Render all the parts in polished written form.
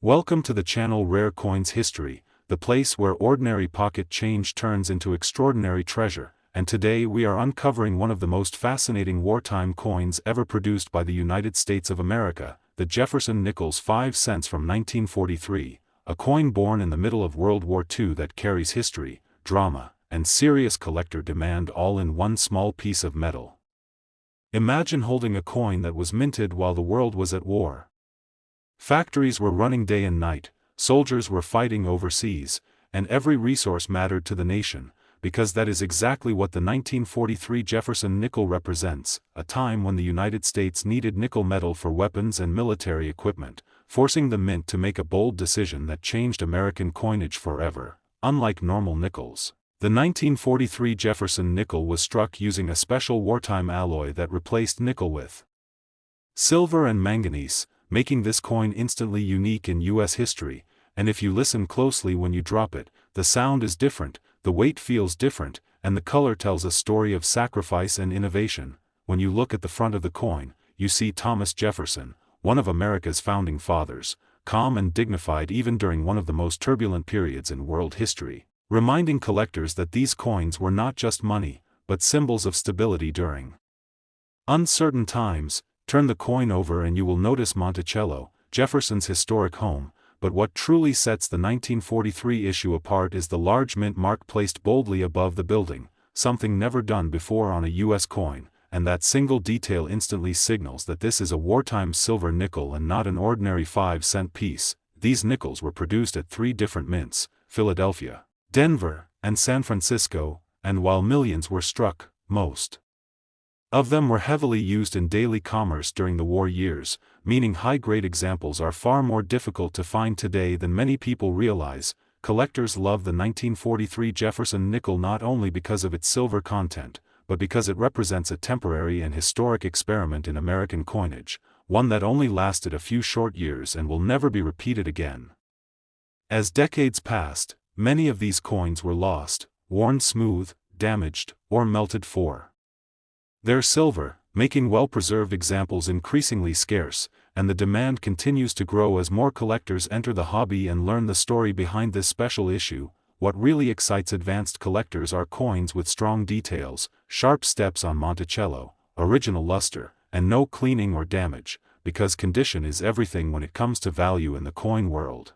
Welcome to the channel Rare Coins History, the place where ordinary pocket change turns into extraordinary treasure, and today we are uncovering one of the most fascinating wartime coins ever produced by the United States of America, the Jefferson Nickels 5 cents from 1943, a coin born in the middle of World War II that carries history, drama, and serious collector demand all in one small piece of metal. Imagine holding a coin that was minted while the world was at war. Factories were running day and night, soldiers were fighting overseas, and every resource mattered to the nation, because that is exactly what the 1943 Jefferson nickel represents, a time when the United States needed nickel metal for weapons and military equipment, forcing the mint to make a bold decision that changed American coinage forever. Unlike normal nickels, the 1943 Jefferson nickel was struck using a special wartime alloy that replaced nickel with silver and manganese, making this coin instantly unique in U.S. history, and if you listen closely when you drop it, the sound is different, the weight feels different, and the color tells a story of sacrifice and innovation. When you look at the front of the coin, you see Thomas Jefferson, one of America's founding fathers, calm and dignified even during one of the most turbulent periods in world history, reminding collectors that these coins were not just money, but symbols of stability during uncertain times. Turn the coin over and you will notice Monticello, Jefferson's historic home, but what truly sets the 1943 issue apart is the large mint mark placed boldly above the building, something never done before on a U.S. coin, and that single detail instantly signals that this is a wartime silver nickel and not an ordinary 5-cent piece. These nickels were produced at 3 different mints, Philadelphia, Denver, and San Francisco, and while millions were struck, most of them were heavily used in daily commerce during the war years, meaning high-grade examples are far more difficult to find today than many people realize. Collectors love the 1943 Jefferson nickel not only because of its silver content, but because it represents a temporary and historic experiment in American coinage, one that only lasted a few short years and will never be repeated again. As decades passed, many of these coins were lost, worn smooth, damaged, or melted for their silver, making well-preserved examples increasingly scarce, and the demand continues to grow as more collectors enter the hobby and learn the story behind this special issue. What really excites advanced collectors are coins with strong details, sharp steps on Monticello, original luster, and no cleaning or damage, because condition is everything when it comes to value in the coin world.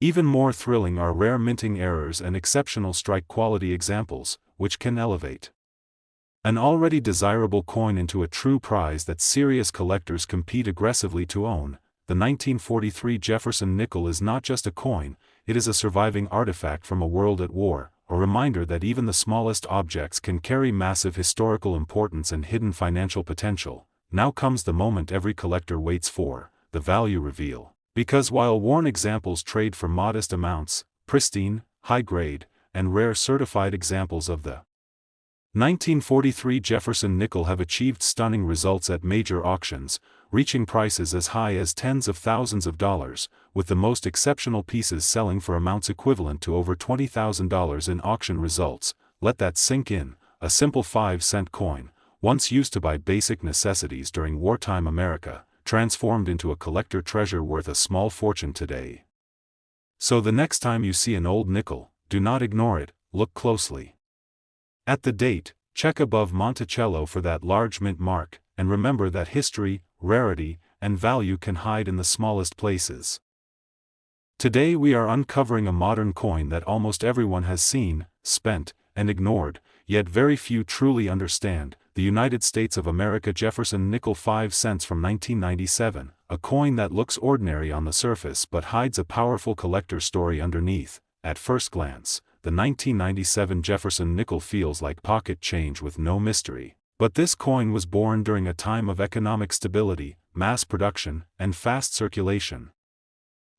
Even more thrilling are rare minting errors and exceptional strike quality examples, which can elevate an already desirable coin into a true prize that serious collectors compete aggressively to own. The 1943 Jefferson nickel is not just a coin, it is a surviving artifact from a world at war, a reminder that even the smallest objects can carry massive historical importance and hidden financial potential. Now comes the moment every collector waits for, the value reveal. Because while worn examples trade for modest amounts, pristine, high-grade, and rare certified examples of the 1943 Jefferson nickel have achieved stunning results at major auctions, reaching prices as high as tens of thousands of dollars, with the most exceptional pieces selling for amounts equivalent to over $20,000 in auction results. Let that sink in. A simple 5-cent coin, once used to buy basic necessities during wartime America, transformed into a collector treasure worth a small fortune today. So the next time you see an old nickel, do not ignore it, look closely at the date, check above Monticello for that large mint mark, and remember that history, rarity, and value can hide in the smallest places. Today we are uncovering a modern coin that almost everyone has seen, spent, and ignored, yet very few truly understand, the United States of America Jefferson Nickel 5 cents from 1997, a coin that looks ordinary on the surface but hides a powerful collector story underneath. At first glance, the 1997 Jefferson nickel feels like pocket change with no mystery. But this coin was born during a time of economic stability, mass production, and fast circulation,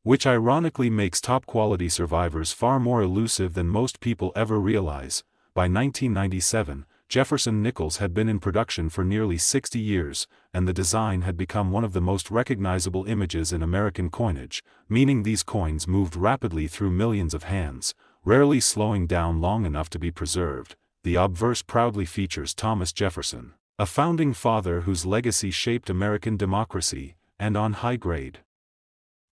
which ironically makes top-quality survivors far more elusive than most people ever realize. By 1997, Jefferson Nickels had been in production for nearly 60 years, and the design had become one of the most recognizable images in American coinage, meaning these coins moved rapidly through millions of hands, rarely slowing down long enough to be preserved. The obverse proudly features Thomas Jefferson, a founding father whose legacy shaped American democracy, and on high grade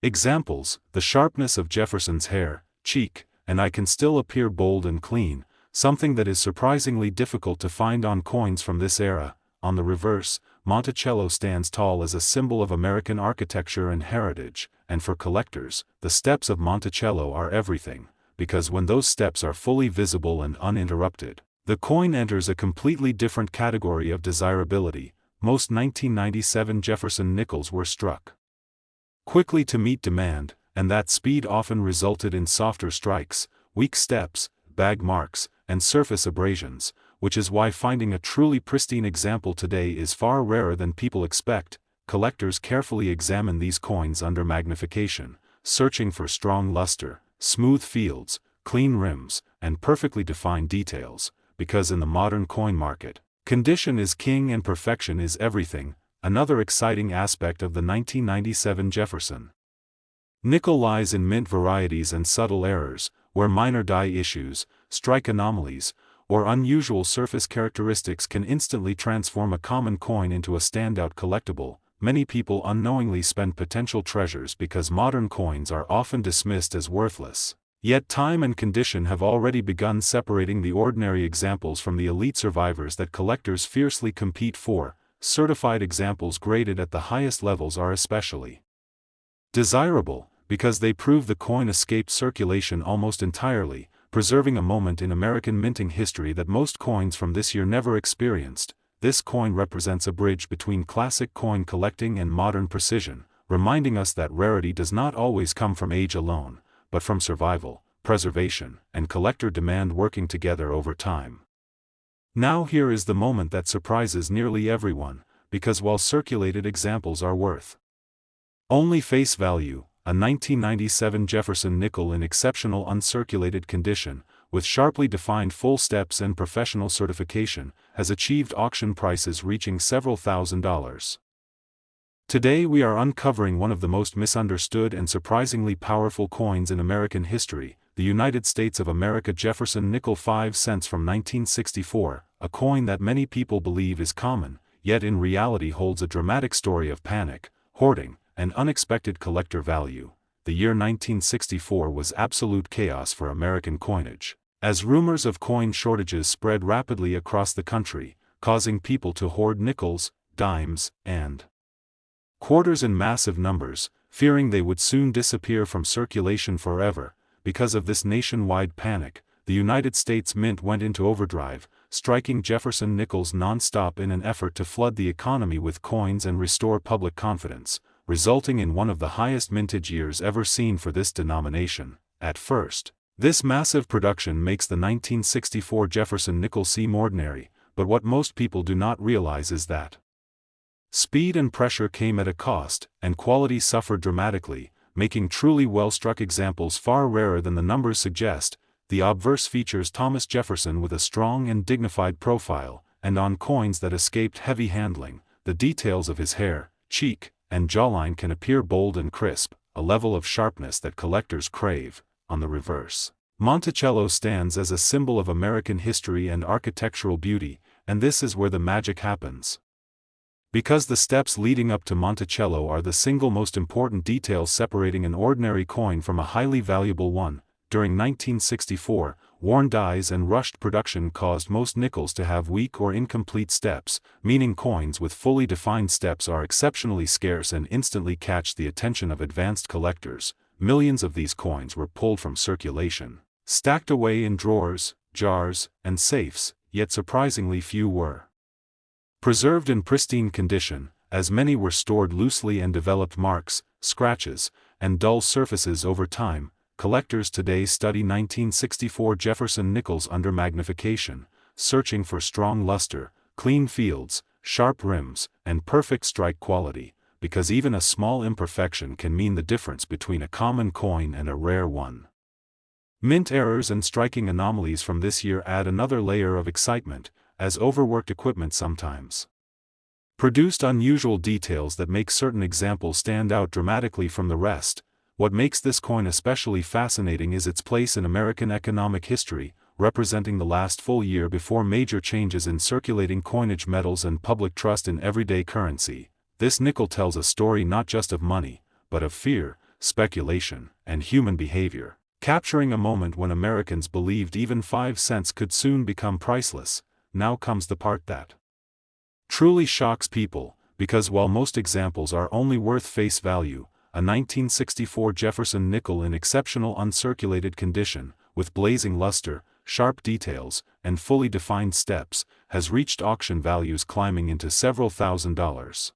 Examples: the sharpness of Jefferson's hair, cheek, and eye can still appear bold and clean, something that is surprisingly difficult to find on coins from this era. On the reverse, Monticello stands tall as a symbol of American architecture and heritage, and for collectors, the steps of Monticello are everything, because when those steps are fully visible and uninterrupted, the coin enters a completely different category of desirability. Most 1997 Jefferson Nickels were struck quickly to meet demand, and that speed often resulted in softer strikes, weak steps, bag marks, and surface abrasions, which is why finding a truly pristine example today is far rarer than people expect. Collectors carefully examine these coins under magnification, searching for strong luster, smooth fields, clean rims, and perfectly defined details, because in the modern coin market, condition is king and perfection is everything. Another exciting aspect of the 1997 Jefferson Nickel lies in mint varieties and subtle errors, where minor die issues, strike anomalies, or unusual surface characteristics can instantly transform a common coin into a standout collectible. Many people unknowingly spend potential treasures because modern coins are often dismissed as worthless. Yet time and condition have already begun separating the ordinary examples from the elite survivors that collectors fiercely compete for. Certified examples graded at the highest levels are especially desirable, because they prove the coin escaped circulation almost entirely, preserving a moment in American minting history that most coins from this year never experienced. This coin represents a bridge between classic coin collecting and modern precision, reminding us that rarity does not always come from age alone, but from survival, preservation, and collector demand working together over time. Now here is the moment that surprises nearly everyone, because while circulated examples are worth only face value, a 1997 Jefferson Nickel in exceptional uncirculated condition, with sharply defined full steps and professional certification, has achieved auction prices reaching several $1,000s. Today we are uncovering one of the most misunderstood and surprisingly powerful coins in American history, the United States of America Jefferson Nickel 5 cents from 1964, a coin that many people believe is common, yet in reality holds a dramatic story of panic, hoarding, and unexpected collector value. The year 1964 was absolute chaos for American coinage, as rumors of coin shortages spread rapidly across the country, causing people to hoard nickels, dimes, and quarters in massive numbers, fearing they would soon disappear from circulation forever. Because of this nationwide panic, the United States Mint went into overdrive, striking Jefferson Nickels non-stop in an effort to flood the economy with coins and restore public confidence, resulting in one of the highest mintage years ever seen for this denomination. At first, this massive production makes the 1964 Jefferson Nickel seem ordinary, but what most people do not realize is that speed and pressure came at a cost, and quality suffered dramatically, making truly well-struck examples far rarer than the numbers suggest. The obverse features Thomas Jefferson with a strong and dignified profile, and on coins that escaped heavy handling, the details of his hair, cheek, and jawline can appear bold and crisp, a level of sharpness that collectors crave. On the reverse, Monticello stands as a symbol of American history and architectural beauty, and this is where the magic happens. Because the steps leading up to Monticello are the single most important detail separating an ordinary coin from a highly valuable one. During 1964, worn dies and rushed production caused most nickels to have weak or incomplete steps, meaning coins with fully defined steps are exceptionally scarce and instantly catch the attention of advanced collectors. Millions of these coins were pulled from circulation, stacked away in drawers, jars, and safes, yet surprisingly few were preserved in pristine condition, as many were stored loosely and developed marks, scratches, and dull surfaces over time. Collectors today study 1964 Jefferson Nickels under magnification, searching for strong luster, clean fields, sharp rims, and perfect strike quality, because even a small imperfection can mean the difference between a common coin and a rare one. Mint errors and striking anomalies from this year add another layer of excitement, as overworked equipment sometimes produced unusual details that make certain examples stand out dramatically from the rest. What makes this coin especially fascinating is its place in American economic history, representing the last full year before major changes in circulating coinage metals and public trust in everyday currency. This nickel tells a story not just of money, but of fear, speculation, and human behavior. Capturing a moment when Americans believed even 5 cents could soon become priceless, now comes the part that truly shocks people, because while most examples are only worth face value, a 1964 Jefferson nickel in exceptional uncirculated condition, with blazing luster, sharp details, and fully defined steps, has reached auction values climbing into several $1,000s.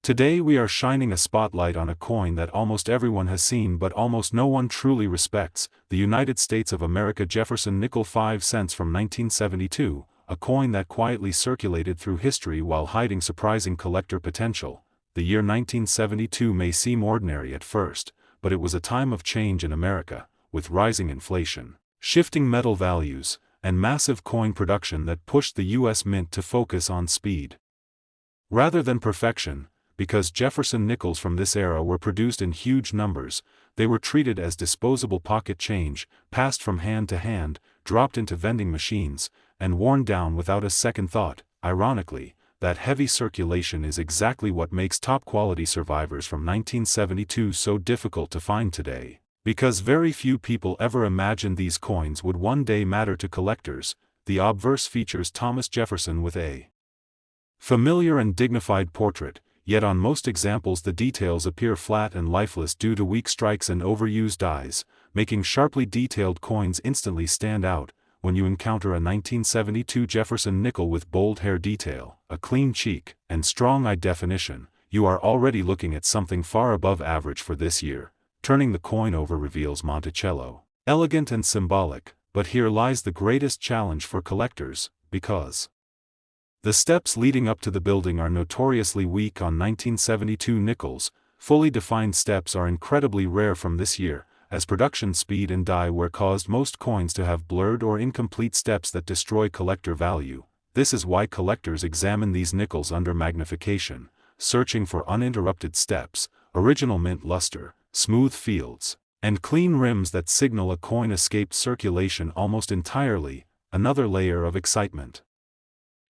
Today we are shining a spotlight on a coin that almost everyone has seen but almost no one truly respects, the United States of America Jefferson Nickel 5 cents from 1972, a coin that quietly circulated through history while hiding surprising collector potential. The year 1972 may seem ordinary at first, but it was a time of change in America, with rising inflation, shifting metal values, and massive coin production that pushed the U.S. Mint to focus on speed rather than perfection. Because Jefferson Nickels from this era were produced in huge numbers, they were treated as disposable pocket change, passed from hand to hand, dropped into vending machines, and worn down without a second thought. Ironically, that heavy circulation is exactly what makes top-quality survivors from 1972 so difficult to find today. Because very few people ever imagined these coins would one day matter to collectors, the obverse features Thomas Jefferson with a familiar and dignified portrait, yet on most examples the details appear flat and lifeless due to weak strikes and overused dyes, making sharply detailed coins instantly stand out. When you encounter a 1972 Jefferson nickel with bold hair detail, a clean cheek, and strong eye definition, you are already looking at something far above average for this year. Turning the coin over reveals Monticello. Elegant and symbolic, but here lies the greatest challenge for collectors, because the steps leading up to the building are notoriously weak on 1972 nickels. Fully defined steps are incredibly rare from this year, as production speed and die wear caused most coins to have blurred or incomplete steps that destroy collector value. This is why collectors examine these nickels under magnification, searching for uninterrupted steps, original mint luster, smooth fields, and clean rims that signal a coin escaped circulation almost entirely. Another layer of excitement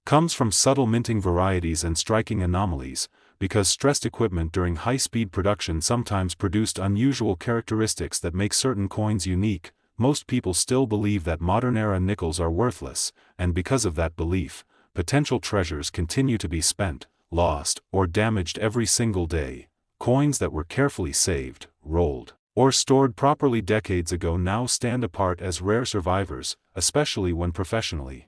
comes from subtle minting varieties and striking anomalies, because stressed equipment during high-speed production sometimes produced unusual characteristics that make certain coins unique. Most people still believe that modern-era nickels are worthless, and because of that belief, potential treasures continue to be spent, lost, or damaged every single day. Coins that were carefully saved, rolled, or stored properly decades ago now stand apart as rare survivors, especially when professionally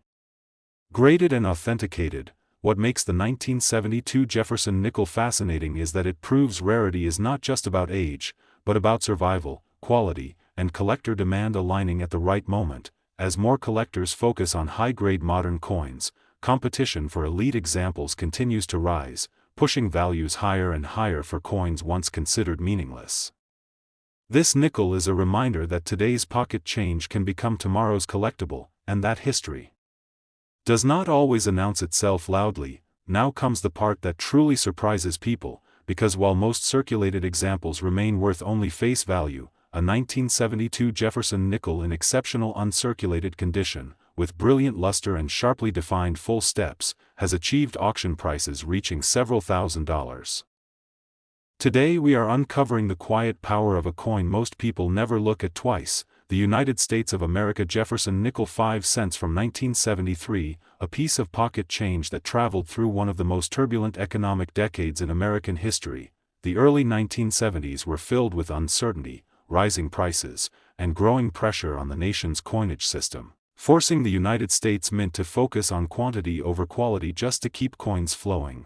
graded and authenticated. What makes the 1972 Jefferson nickel fascinating is that it proves rarity is not just about age, but about survival, quality, and collector demand aligning at the right moment. As more collectors focus on high-grade modern coins, competition for elite examples continues to rise, pushing values higher and higher for coins once considered meaningless. This nickel is a reminder that today's pocket change can become tomorrow's collectible, and that history does not always announce itself loudly. Now comes the part that truly surprises people, because while most circulated examples remain worth only face value, a 1972 Jefferson nickel in exceptional uncirculated condition, with brilliant luster and sharply defined full steps, has achieved auction prices reaching several $1,000s. Today we are uncovering the quiet power of a coin most people never look at twice, the United States of America Jefferson Nickel 5 cents from 1973, a piece of pocket change that traveled through one of the most turbulent economic decades in American history. The early 1970s were filled with uncertainty, rising prices, and growing pressure on the nation's coinage system, forcing the United States Mint to focus on quantity over quality just to keep coins flowing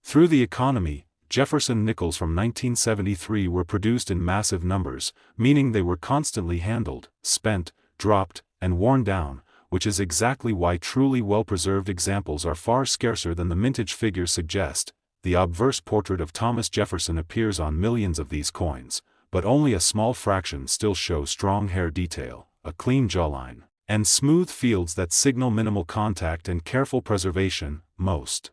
through the economy. Jefferson Nickels from 1973 were produced in massive numbers, meaning they were constantly handled, spent, dropped, and worn down, which is exactly why truly well-preserved examples are far scarcer than the mintage figures suggest. The obverse portrait of Thomas Jefferson appears on millions of these coins, but only a small fraction still show strong hair detail, a clean jawline, and smooth fields that signal minimal contact and careful preservation. Most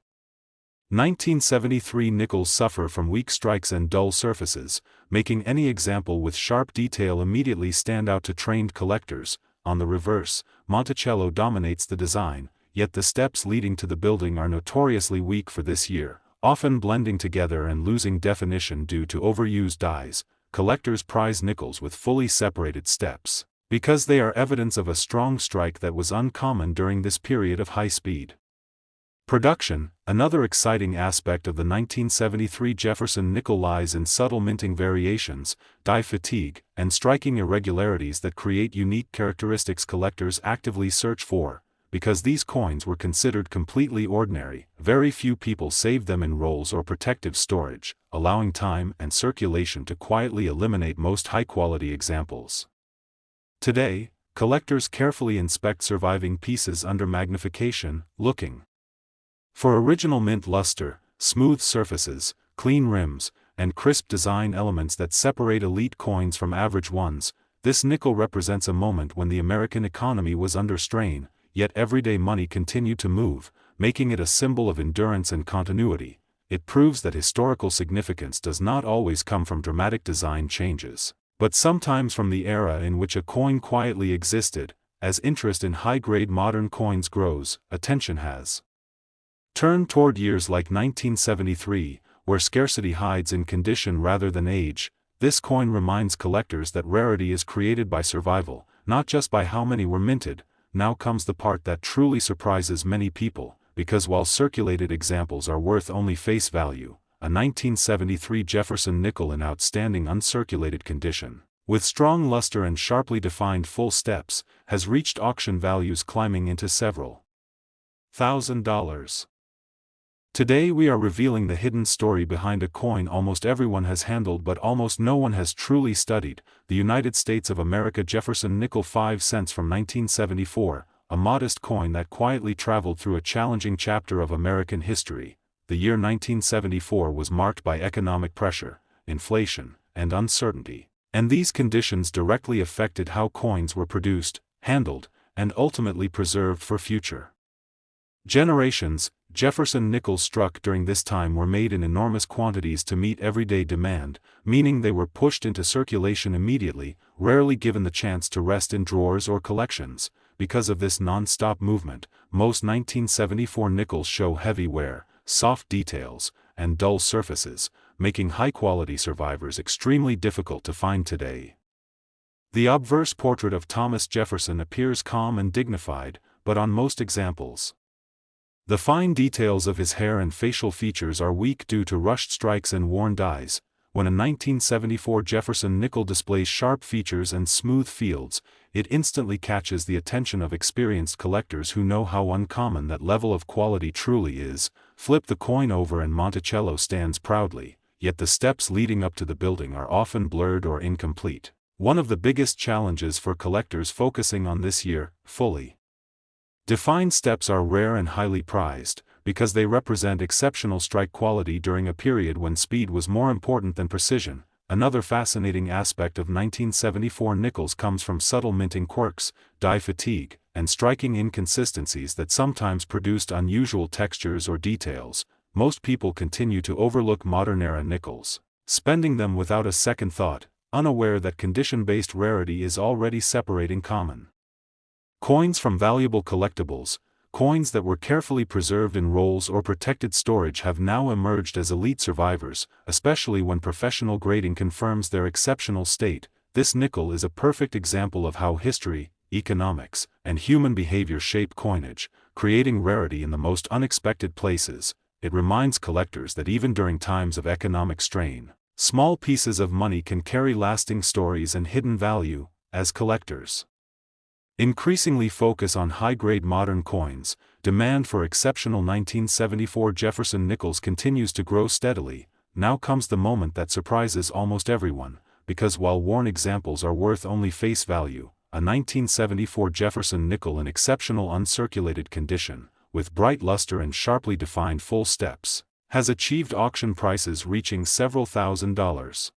1973 nickels suffer from weak strikes and dull surfaces, making any example with sharp detail immediately stand out to trained collectors. On the reverse, Monticello dominates the design, yet the steps leading to the building are notoriously weak for this year, Often blending together and losing definition due to overused dyes, collectors prize nickels with fully separated steps, because they are evidence of a strong strike that was uncommon during this period of high-speed production. Another exciting aspect of the 1973 Jefferson nickel lies in subtle minting variations, dye fatigue, and striking irregularities that create unique characteristics collectors actively search for. Because these coins were considered completely ordinary, very few people saved them in rolls or protective storage, allowing time and circulation to quietly eliminate most high-quality examples. Today, collectors carefully inspect surviving pieces under magnification, looking for original mint luster, smooth surfaces, clean rims, and crisp design elements that separate elite coins from average ones. This nickel represents a moment when the American economy was under strain, yet everyday money continued to move, making it a symbol of endurance and continuity. It proves that historical significance does not always come from dramatic design changes, but sometimes from the era in which a coin quietly existed. As interest in high-grade modern coins grows, attention has turned toward years like 1973, where scarcity hides in condition rather than age. This coin reminds collectors that rarity is created by survival, not just by how many were minted. Now comes the part that truly surprises many people, because while circulated examples are worth only face value, a 1973 Jefferson nickel in outstanding uncirculated condition, with strong luster and sharply defined full steps, has reached auction values climbing into several $1,000s. Today we are revealing the hidden story behind a coin almost everyone has handled but almost no one has truly studied, the United States of America Jefferson Nickel 5 cents from 1974, a modest coin that quietly traveled through a challenging chapter of American history. The year 1974 was marked by economic pressure, inflation, and uncertainty, and these conditions directly affected how coins were produced, handled, and ultimately preserved for future generations. Jefferson nickels struck during this time were made in enormous quantities to meet everyday demand, meaning they were pushed into circulation immediately, rarely given the chance to rest in drawers or collections. Because of this non-stop movement, most 1974 nickels show heavy wear, soft details, and dull surfaces, making high-quality survivors extremely difficult to find today. The obverse portrait of Thomas Jefferson appears calm and dignified, but on most examples, the fine details of his hair and facial features are weak due to rushed strikes and worn dyes. When a 1974 Jefferson nickel displays sharp features and smooth fields, it instantly catches the attention of experienced collectors who know how uncommon that level of quality truly is. Flip the coin over and Monticello stands proudly, yet the steps leading up to the building are often blurred or incomplete. One of the biggest challenges for collectors focusing on this year, fully defined steps are rare and highly prized, because they represent exceptional strike quality during a period when speed was more important than precision. Another fascinating aspect of 1974 nickels comes from subtle minting quirks, dye fatigue, and striking inconsistencies that sometimes produced unusual textures or details. Most people continue to overlook modern-era nickels, spending them without a second thought, unaware that condition-based rarity is already separating common coins from valuable collectibles. Coins that were carefully preserved in rolls or protected storage have now emerged as elite survivors, especially when professional grading confirms their exceptional state. This nickel is a perfect example of how history, economics, and human behavior shape coinage, creating rarity in the most unexpected places. It reminds collectors that even during times of economic strain, small pieces of money can carry lasting stories and hidden value. As collectors increasingly focus on high-grade modern coins, demand for exceptional 1974 Jefferson nickels continues to grow steadily. Now comes the moment that surprises almost everyone, because while worn examples are worth only face value, a 1974 Jefferson nickel in exceptional uncirculated condition, with bright luster and sharply defined full steps, has achieved auction prices reaching several $1,000s.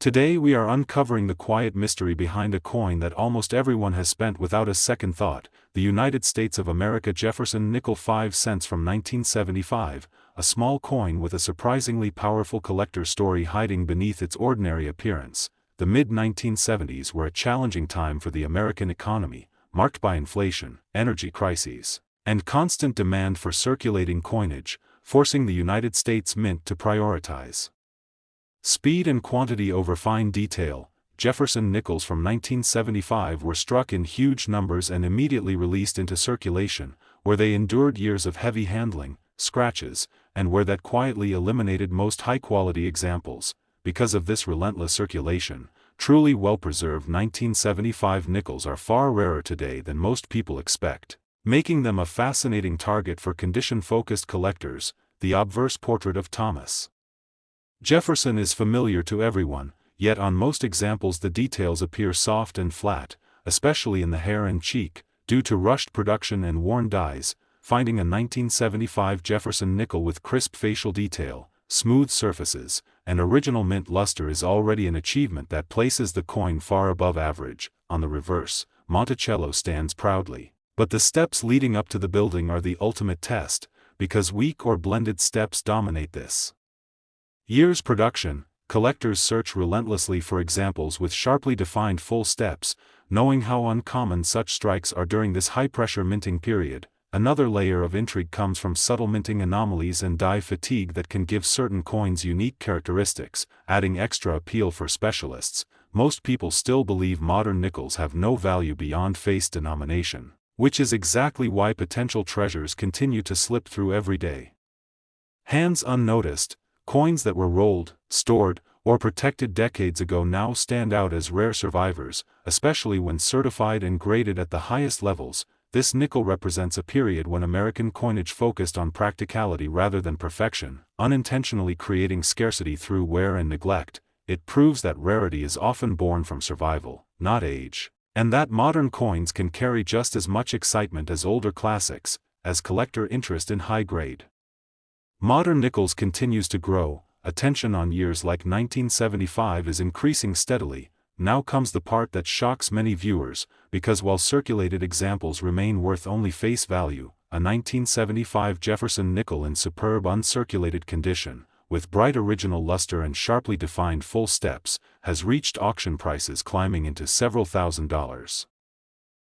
Today we are uncovering the quiet mystery behind a coin that almost everyone has spent without a second thought, the United States of America Jefferson Nickel 5 cents from 1975, a small coin with a surprisingly powerful collector's story hiding beneath its ordinary appearance. The mid-1970s were a challenging time for the American economy, marked by inflation, energy crises, and constant demand for circulating coinage. forcing the United States Mint to prioritize speed and quantity over fine detail. Jefferson Nickels from 1975 were struck in huge numbers and immediately released into circulation, where they endured years of heavy handling, scratches, and where that quietly eliminated most high-quality examples. Because of this relentless circulation, truly well-preserved 1975 nickels are far rarer today than most people expect, making them a fascinating target for condition-focused collectors. The obverse portrait of Thomas Jefferson is familiar to everyone, yet on most examples the details appear soft and flat, especially in the hair and cheek, due to rushed production and worn dyes. Finding a 1975 Jefferson nickel with crisp facial detail, smooth surfaces, and original mint luster is already an achievement that places the coin far above average. On the reverse, Monticello stands proudly. But the steps leading up to the building are the ultimate test, because weak or blended steps dominate this year's production. Collectors search relentlessly for examples with sharply defined full steps, knowing how uncommon such strikes are during this high-pressure minting period. Another layer of intrigue comes from subtle minting anomalies and dye fatigue that can give certain coins unique characteristics, adding extra appeal for specialists. Most people still believe modern nickels have no value beyond face denomination, which is exactly why potential treasures continue to slip through every day. Hands unnoticed. Coins that were rolled, stored, or protected decades ago now stand out as rare survivors, especially when certified and graded at the highest levels. This nickel represents a period when American coinage focused on practicality rather than perfection, unintentionally creating scarcity through wear and neglect. It proves that rarity is often born from survival, not age, and that modern coins can carry just as much excitement as older classics, as collector interest in high-grade modern nickels continues to grow. Attention on years like 1975 is increasing steadily. Now comes the part that shocks many viewers, because while circulated examples remain worth only face value, a 1975 Jefferson nickel in superb uncirculated condition, with bright original luster and sharply defined full steps, has reached auction prices climbing into several $1,000s.